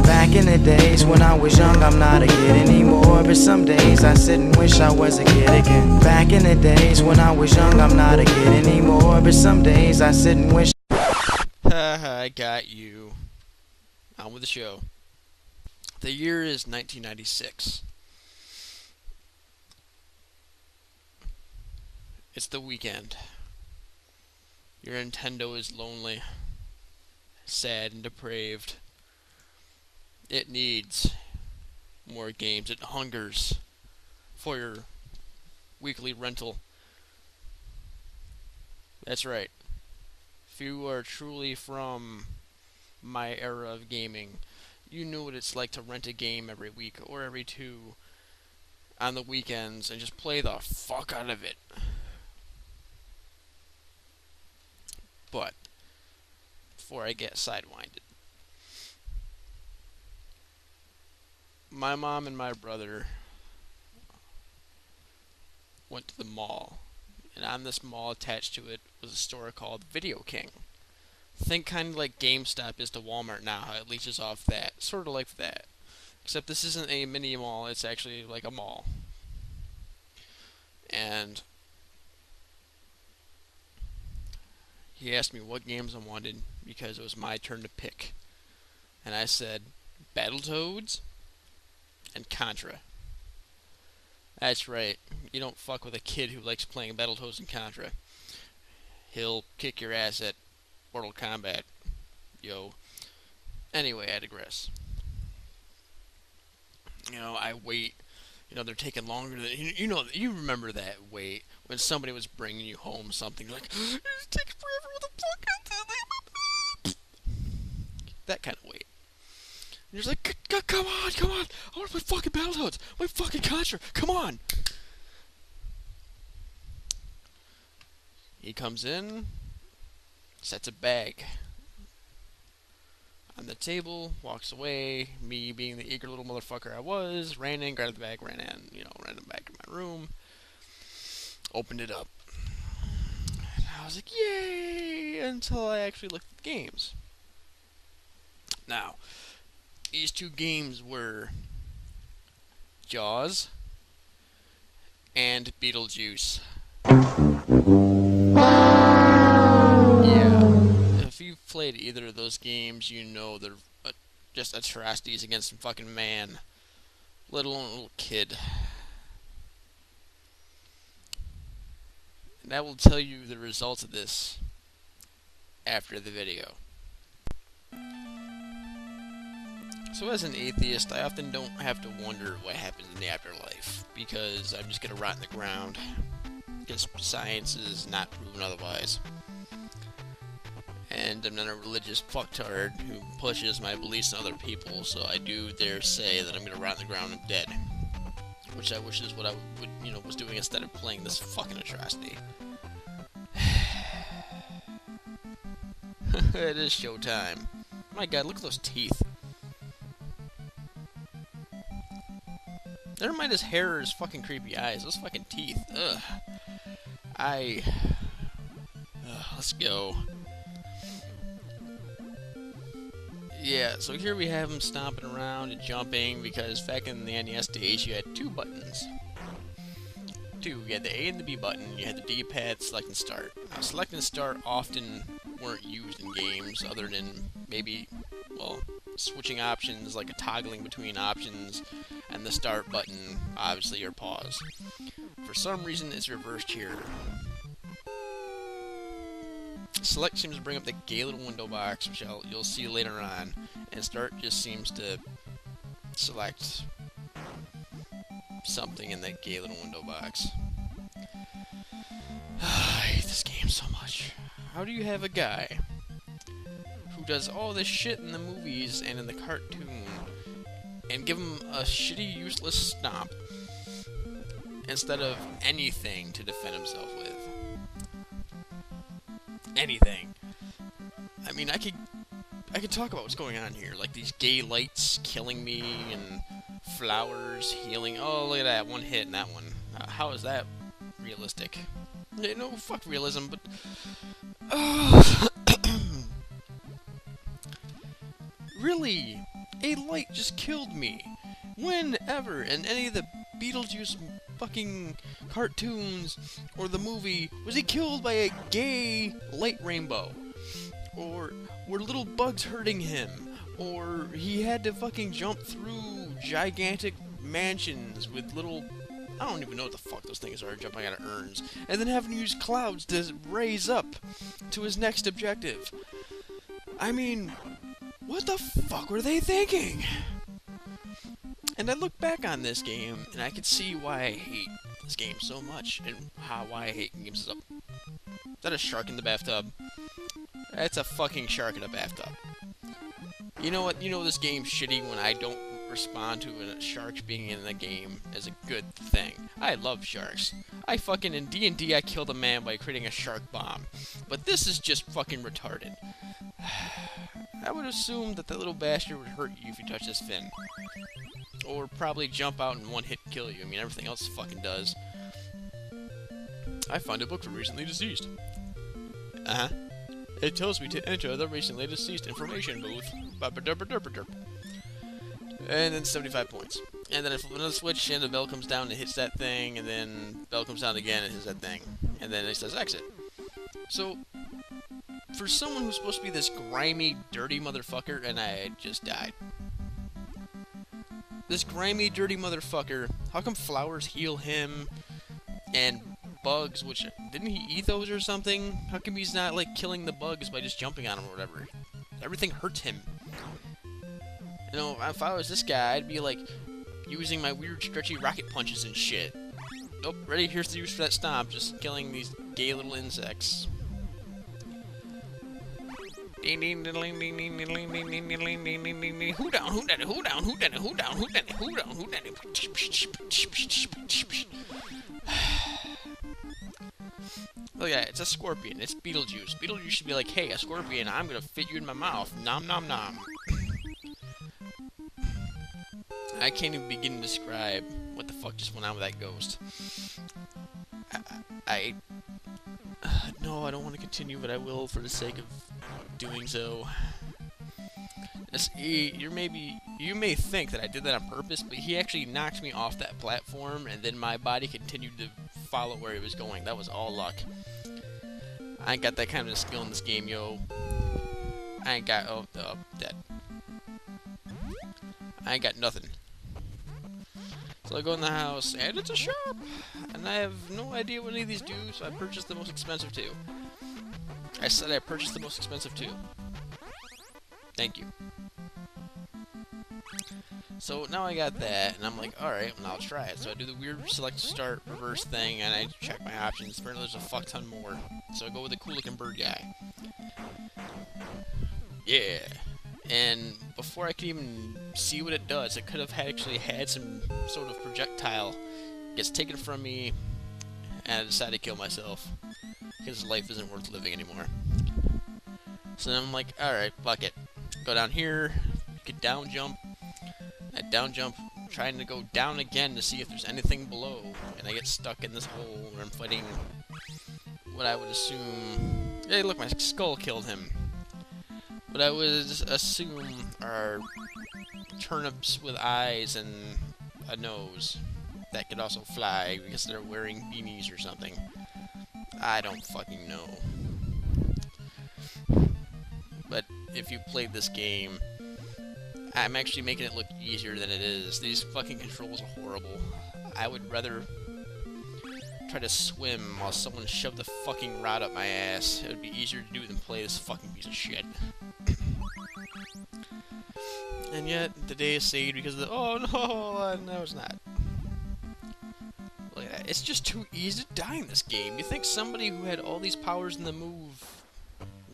Back in the days when I was young, I'm not a kid anymore. But some days I sit and wish I was a kid again. Back in the days when I was young, I'm not a kid anymore. But some days I sit and wish. Haha, I got you. On with the show. The year is 1996. It's the weekend. Your Nintendo is lonely, sad, and depraved. It needs more games. It hungers for your weekly rental. That's right. If you are truly from my era of gaming, you knew what it's like to rent a game every week or every two on the weekends and just play the fuck out of it. But before I get sidewinded, my mom and my brother went to the mall, and on this mall attached to it was a store called Video King. Think kind of like GameStop is to Walmart now, how it leeches off that. Sort of like that. Except this isn't a mini mall, it's actually like a mall. And he asked me what games I wanted because it was my turn to pick. And I said, Battletoads and Contra. That's right, you don't fuck with a kid who likes playing Battletoads and Contra. He'll kick your ass at Mortal Kombat. Yo. Anyway, I digress. I wait. They're taking longer than... You remember that wait when somebody was bringing you home something. Like, it takes forever with the fuck. That kind of wait. And you're just like, come on. I want to play fucking Battletoads. My fucking Contra. Come on. He comes in, sets a bag on the table, walks away. Me, being the eager little motherfucker I was, ran in, grabbed the bag, ran back in my room, opened it up. And I was like, yay! Until I actually looked at the games. Now, these two games were Jaws and Beetlejuice. If you've played either of those games, you know they're just atrocities against some fucking man, let alone a little kid. And I will tell you the results of this after the video. So as an atheist, I often don't have to wonder what happens in the afterlife, because I'm just gonna rot in the ground, because science is not proven otherwise. And I'm not a religious fucktard who pushes my beliefs on other people, so I do dare say that I'm gonna rot in the ground and dead. Which I wish is what I was doing instead of playing this fucking atrocity. It is showtime. My god, look at those teeth. Never mind his hair or his fucking creepy eyes. Those fucking teeth. Ugh. Let's go. Yeah, so here we have him stomping around and jumping, because back in the NES days you had two buttons. You had the A and the B button, you had the D-pad, select and start. Now, select and start often weren't used in games, other than maybe, switching options, like a toggling between options, and the start button, obviously, or pause. For some reason, it's reversed here. Select seems to bring up the gay little window box, which you'll see later on, and start just seems to select something in that gay little window box. I hate this game so much. How do you have a guy who does all this shit in the movies and in the cartoon and give him a shitty, useless stomp instead of anything to defend himself with? Anything. I mean, I could talk about what's going on here, like these gay lights killing me and flowers healing. Oh, look at that, one hit in that one. How is that realistic? No, fuck realism, but really, A light just killed me. Whenever in any of the Beetlejuice fucking cartoons or the movie was he killed by a gay light rainbow? Or were little bugs hurting him? Or he had to fucking jump through gigantic mansions with little... I don't even know what the fuck those things are, jumping out of urns. And then having to use clouds to raise up to his next objective. I mean, what the fuck were they thinking? And I look back on this game, and I can see why I hate this game so much, and why I hate games. Is that a shark in the bathtub? That's a fucking shark in a bathtub. You know what? You know this game's shitty when I don't respond to a shark being in the game as a good thing. I love sharks. I fucking, in D&D, I killed a man by creating a shark bomb. But this is just fucking retarded. I would assume that the little bastard would hurt you if you touch this fin. Or probably jump out and one-hit kill you. I mean, everything else fucking does. I found a book for recently deceased. Uh-huh. It tells me to enter the recently deceased information booth. And then 75 points. And then I flip another switch, and the bell comes down and it hits that thing, and then bell comes down again and hits that thing. And then it says exit. So, for someone who's supposed to be this grimy, dirty motherfucker, and I just died. This grimy, dirty motherfucker, how come flowers heal him, and bugs, which, didn't he eat those or something? How come he's not, like, killing the bugs by just jumping on them or whatever? Everything hurts him. You know, if I was this guy, I'd be, like, using my weird, stretchy rocket punches and shit. Nope, ready, here's the use for that stomp, just killing these gay little insects. Ding ding ding ding ding ding ding ding ding ding ding ding ding ding ding. Who down? Who done it? Who down? Who done it? Who down? Who done it? Who down? Who done it? Look at it. It's a scorpion. It's Beetlejuice. Beetlejuice should be like, hey, a scorpion. I'm gonna fit you in my mouth. Nom nom nom. I can't even begin to describe what the fuck just went on with that ghost. No, I don't want to continue, but I will for the sake of doing so. You may think that I did that on purpose, but he actually knocked me off that platform, and then my body continued to follow where he was going. That was all luck. I ain't got that kind of skill in this game, yo. I ain't got... Oh, dead. I ain't got nothing. So I go in the house, and it's a shop! And I have no idea what any of these do, so I purchased the most expensive two. I said I purchased the most expensive two. Thank you. So now I got that, and I'm like, alright, well, I'll try it. So I do the weird select start reverse thing, and I check my options. Apparently there's a fuck ton more. So I go with the cool looking bird guy. Yeah. And before I could even see what it does, it could have actually had some sort of projectile. It gets taken from me, and I decide to kill myself. Because life isn't worth living anymore. So then I'm like, alright, fuck it. Go down here, get down jump. I down jump, trying to go down again to see if there's anything below. And I get stuck in this hole where I'm fighting what I would assume... Hey, look, my skull killed him. What I would assume are turnips with eyes and a nose that could also fly because they're wearing beanies or something. I don't fucking know. But if you played this game, I'm actually making it look easier than it is. These fucking controls are horrible. I would rather try to swim while someone shoved the fucking rod up my ass. It would be easier to do than play this fucking piece of shit. And yet, the day is saved because of the... Oh no, no it's not. Look at that. It's just too easy to die in this game. You think somebody who had all these powers in the move...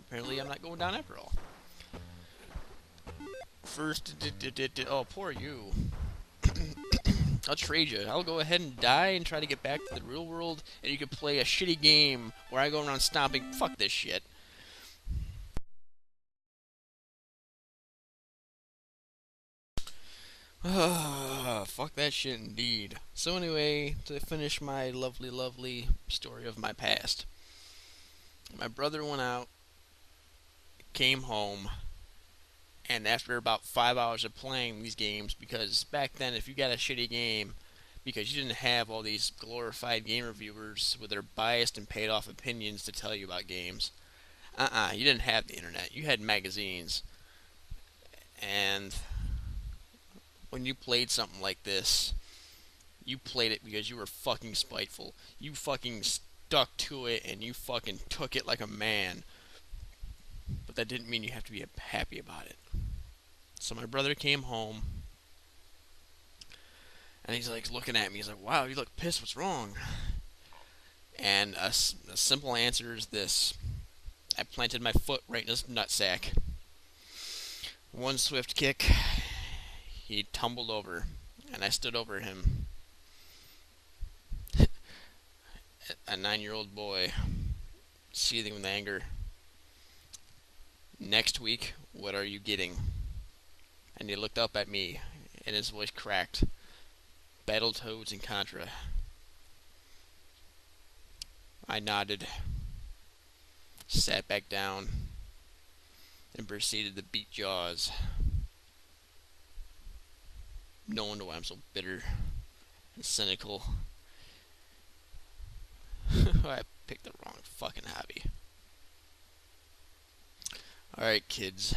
Apparently I'm not going down after all. First, oh, poor you. I'll trade you. I'll go ahead and die and try to get back to the real world, and you can play a shitty game where I go around stomping. Fuck this shit. Fuck that shit indeed. So anyway, to finish my lovely, lovely story of my past. My brother went out, came home, And after about 5 hours of playing these games, because back then if you got a shitty game, because you didn't have all these glorified game reviewers with their biased and paid off opinions to tell you about games. You didn't have the internet. You had magazines. And when you played something like this, you played it because you were fucking spiteful. You fucking stuck to it and you fucking took it like a man. But that didn't mean you have to be happy about it. So my brother came home and he's like looking at me. He's like, "Wow, you look pissed. What's wrong?" And a simple answer is this: I planted my foot right in his nutsack. One swift kick, he tumbled over, and I stood over him. A 9-year-old boy, seething with anger. "Next week, what are you getting?" And he looked up at me, and his voice cracked. "Battletoads and Contra." I nodded, sat back down, and proceeded to beat Jaws. No wonder why I'm so bitter and cynical. I picked the wrong fucking hobby. Alright, kids.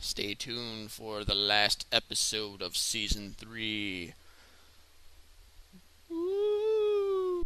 Stay tuned for the last episode of Season 3